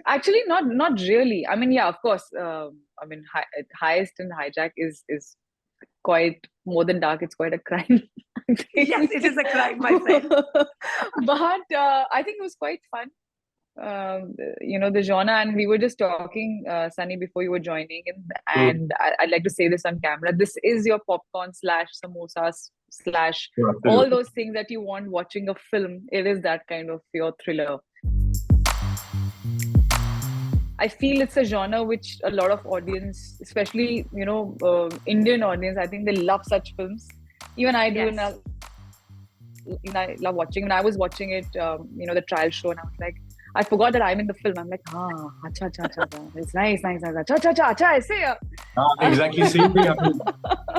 Actually, not really. I mean, yeah, of course. I mean, heist and hijack is quite more than dark. It's quite a crime, I Yes, think. it is a crime, my friend. But I think it was quite fun. The genre, and we were just talking, Sunny, before you were joining, and I'd like to say this on camera. This is your popcorn slash samosas slash all those things that you want watching a film. It is that kind of your thriller. I feel it's a genre which a lot of audience, especially Indian audience, I think they love such films. Even I do, Yes. and I love watching. When I was watching it, the trial show, and I was like, I forgot that I'm in the film. I'm like, acha, acha, acha, acha. It's nice, acha, acha, acha, acha, aise. Exactly, same thing happened.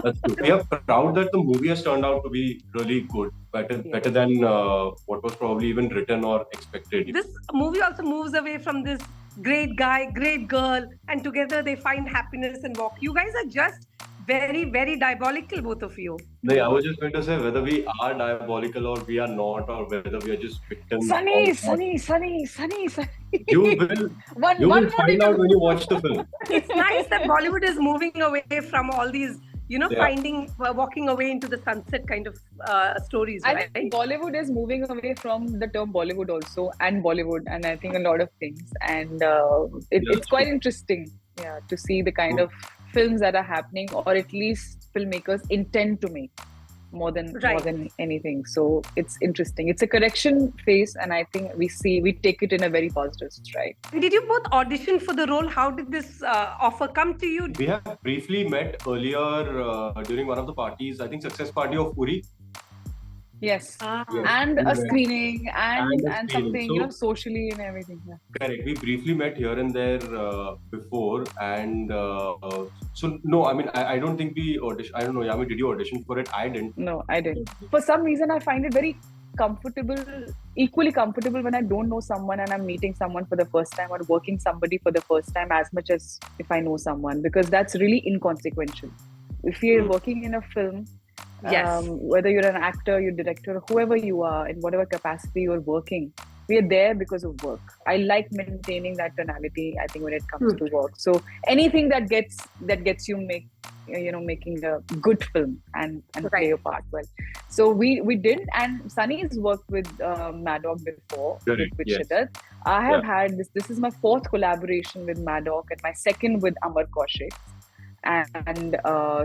That's good. We are proud that the movie has turned out to be really good, better than what was probably even written or expected. This movie also moves away from this great guy, great girl, and together they find happiness and walk. You guys are just very, very diabolical, both of you. No, I was just going to say whether we are diabolical or we are not, or whether we are just victims. Sunny. You will find out when you watch the film. It's nice that Bollywood is moving away from all these, walking away into the sunset kind of stories, right? I think Bollywood is moving away from the term Bollywood also, and Bollywood, and I think a lot of things. And it's quite interesting, to see the kind of films that are happening, or at least filmmakers intend to make more than anything. So it's interesting. It's a correction phase, and I think we take it in a very positive stride. Did you both audition for the role? How did this offer come to you? We have briefly met earlier during one of the parties, I think success party of Uri. Yes. And a screening and something, socially and everything. Yeah. Correct. We briefly met here and there before, and so no, I mean, I don't think we auditioned. I don't know, Yami, did you audition for it? I didn't. No, I didn't. For some reason, I find it very equally comfortable when I don't know someone and I'm meeting someone for the first time, or working somebody for the first time, as much as if I know someone, because that's really inconsequential. If you're working in a film, whether you're an actor, you're director, whoever you are, in whatever capacity you're working, we are there because of work. I like maintaining that tonality, I think, when it comes to work. So anything that gets you making a good film and play your part well. So we did, and Sunny's worked with Maddock before, with Shiddat. I have had this is my 4th collaboration with Maddock and my 2nd with Amar Kaushal. And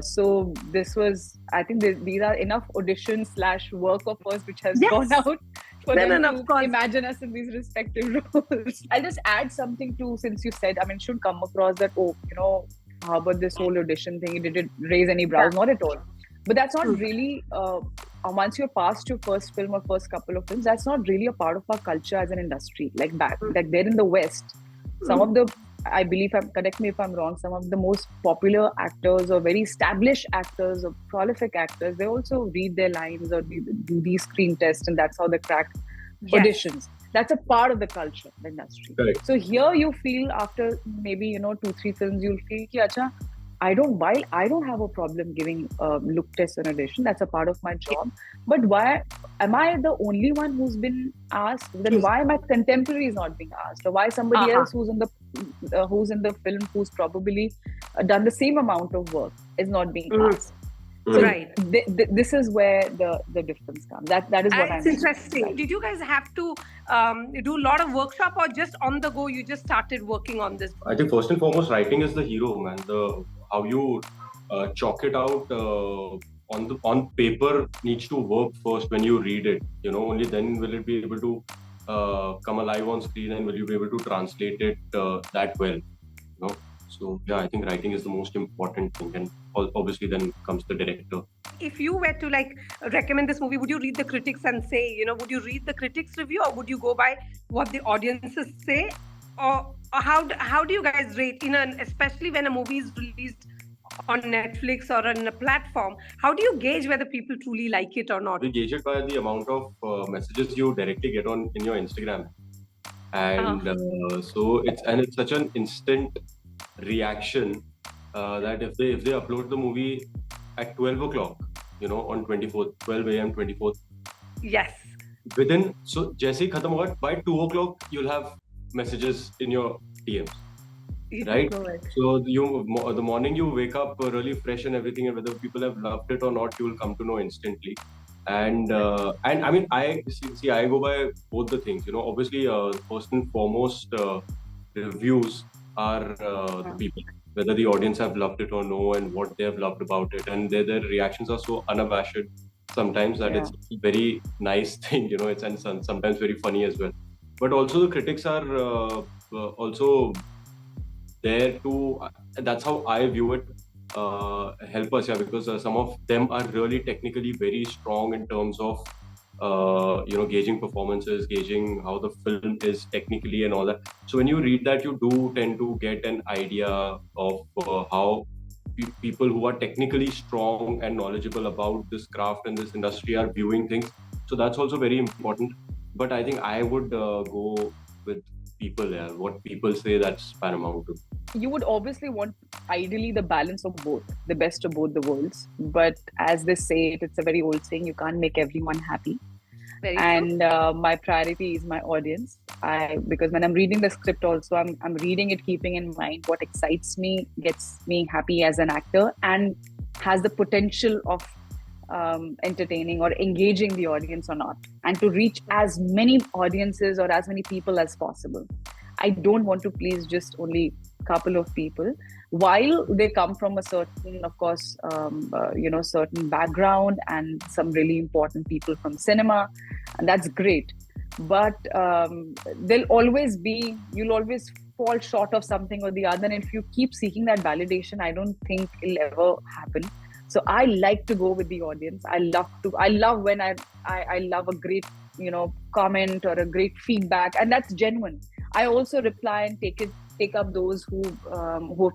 so this was, I think these are enough audition / work of us which has gone out for them to imagine us in these respective roles. I'll just add something too, since you said, I mean, it should come across that, how about this whole audition thing? Did it raise any brows? Not at all. But that's not really, once you're past your first film or first couple of films, that's not really a part of our culture as an industry. Like there in the West, some of the, I believe, correct me if I'm wrong, some of the most popular actors or very established actors or prolific actors, they also read their lines or do these screen tests, and that's how they crack auditions. That's a part of the culture, the industry. Correct. So here you feel after maybe 2-3 films, you'll feel ki, acha, I don't have a problem giving look tests and audition. That's a part of my job. But why am I the only one who's been asked? Then why my contemporaries not being asked? Or why somebody else who's in the film, who's probably done the same amount of work, is not being asked? So this is where the difference comes. That is what I'm saying. It's interesting. Did you guys have to do a lot of workshop, or just on the go you just started working on this? I think first and foremost, writing is the hero, man. How you chalk it out on paper needs to work first when you read it. Only then will it be able to come alive on screen, and will you be able to translate it that well. So I think writing is the most important thing, and obviously then comes the director. If you were to recommend this movie, would you read the critics and say, would you read the critics' review, or would you go by what the audiences say? Or how do you guys rate, especially when a movie is released on Netflix or on a platform? How do you gauge whether people truly like it or not? We gauge it by the amount of messages you directly get in your Instagram, and so it's such an instant reaction that if they upload the movie at 12 o'clock, on 24th, 12 a.m. 24th. Yes. So, jaise hi khatam hoga, by 2 o'clock, you'll have messages in your DMs, Yeah, right? Correct. So the morning you wake up really fresh and everything, and whether people have loved it or not, you will come to know instantly. And I mean, I see, I go by both the things. Obviously, first and foremost, reviews are the people, whether the audience have loved it or no, and what they have loved about it, and their reactions are so unabashed sometimes that Yeah. it's a very nice thing. It's and sometimes very funny as well. But also the critics are also there to that's how I view it, help us, yeah, because some of them are really technically very strong in terms of gauging performances, gauging how the film is technically and all that. So when you read that, you do tend to get an idea of how people who are technically strong and knowledgeable about this craft and this industry are viewing things. So that's also very important. But I think I would go with people. Yeah, what people say, that's paramount. You would obviously want ideally the balance of both, the best of both the worlds. But as they say, it's a very old saying, you can't make everyone happy. very true. And my priority is my audience. Because when I'm reading the script also, I'm reading it keeping in mind what excites me, gets me happy as an actor, and has the potential of entertaining or engaging the audience or not, and to reach as many audiences or as many people as possible. I don't want to please just only a couple of people, while they come from a certain, of course, certain background and some really important people from cinema, and that's great. But you'll always fall short of something or the other. And if you keep seeking that validation, I don't think it'll ever happen. So I like to go with the audience. I love when I love a great, comment or a great feedback, and that's genuine. I also reply and take up those who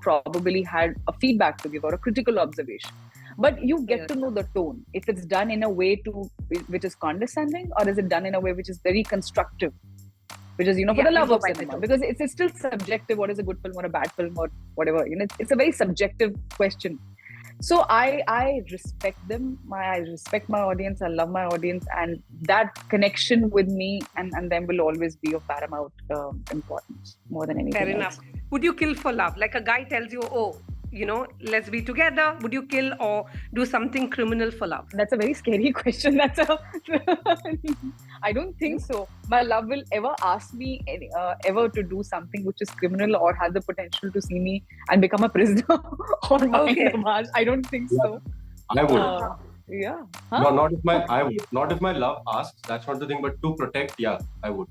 probably had a feedback to give or a critical observation. But you get to know the tone. If it's done in a way which is condescending, or is it done in a way which is very constructive, which is for the love of cinema. Because it's still subjective. What is a good film or a bad film or whatever? It's a very subjective question. So I respect them. I respect my audience. I love my audience, and that connection with me and them will always be of paramount importance, more than anything Fair else. enough. Would you kill for love? Like a guy tells you, oh, let's be together. Would you kill or do something criminal for love? That's a very scary question. I don't think so. My love will ever ask me ever to do something which is criminal or has the potential to see me and become a prisoner or Okay. I don't think so. I would. Yeah. No, not if my love asks. That's not the thing. But to protect, yeah, I would.